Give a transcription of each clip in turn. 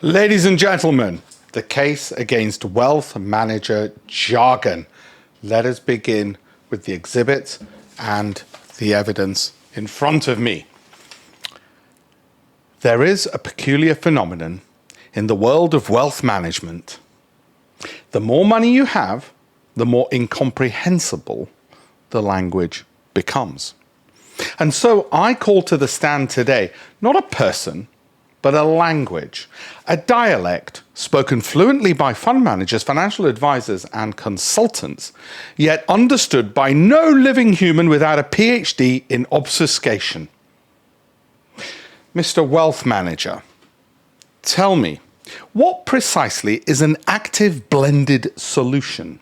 Ladies and gentlemen, the case against wealth manager Jargon. Let us begin with the exhibits and the evidence in front of me. There is a peculiar phenomenon in the world of wealth management. The more money you have, the more incomprehensible the language becomes. And so I call to the stand today, not a person, but a language, a dialect spoken fluently by fund managers, financial advisors, and consultants, yet understood by no living human without a PhD in obfuscation. Mr. Wealth Manager, tell me, what precisely is an active blended solution?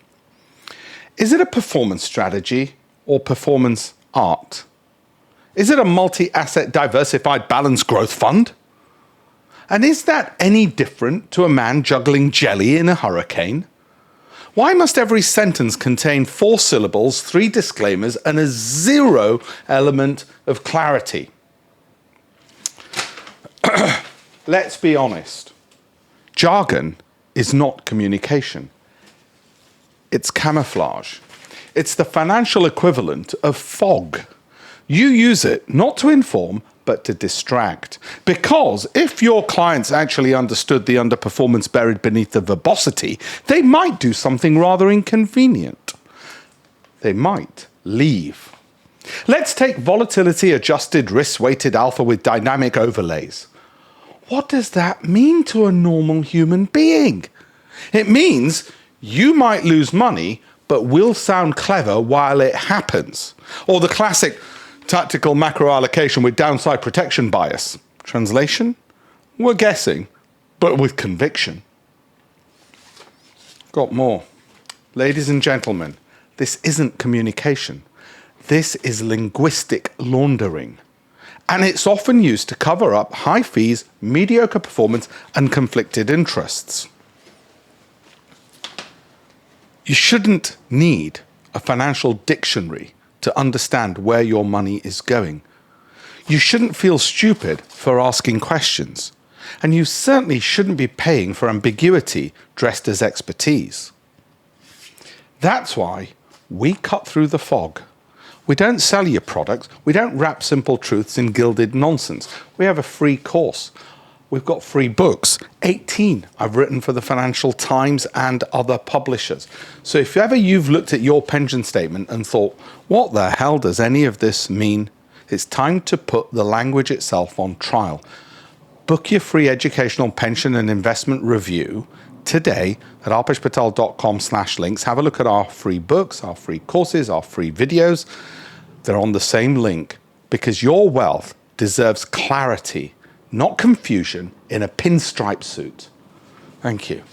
Is it a performance strategy or performance art? Is it a multi-asset diversified balanced growth fund? And is that any different to a man juggling jelly in a hurricane? Why must every sentence contain 4 syllables, 3 disclaimers, and a 0 element of clarity? Let's be honest. Jargon is not communication. It's camouflage. It's the financial equivalent of fog. You use it not to inform, but to distract. Because if your clients actually understood the underperformance buried beneath the verbosity, they might do something rather inconvenient. They might leave. Let's take volatility-adjusted, risk-weighted alpha with dynamic overlays. What does that mean to a normal human being? It means you might lose money, but will sound clever while it happens. Or the classic tactical macro allocation with downside protection bias. Translation? We're guessing, but with conviction. Got more. Ladies and gentlemen, this isn't communication. This is linguistic laundering. And it's often used to cover up high fees, mediocre performance, and conflicted interests. You shouldn't need a financial dictionary to understand where your money is going. You shouldn't feel stupid for asking questions. And you certainly shouldn't be paying for ambiguity dressed as expertise. That's why we cut through the fog. We don't sell you products. We don't wrap simple truths in gilded nonsense. We have a free course. We've got free books, 18 I've written for the Financial Times and other publishers. So if ever you've looked at your pension statement and thought, what the hell does any of this mean? It's time to put the language itself on trial. Book your free educational pension and investment review today at alpeshpatel.com/links. Have a look at our free books, our free courses, our free videos. They're on the same link because your wealth deserves clarity, not confusion in a pinstripe suit. Thank you.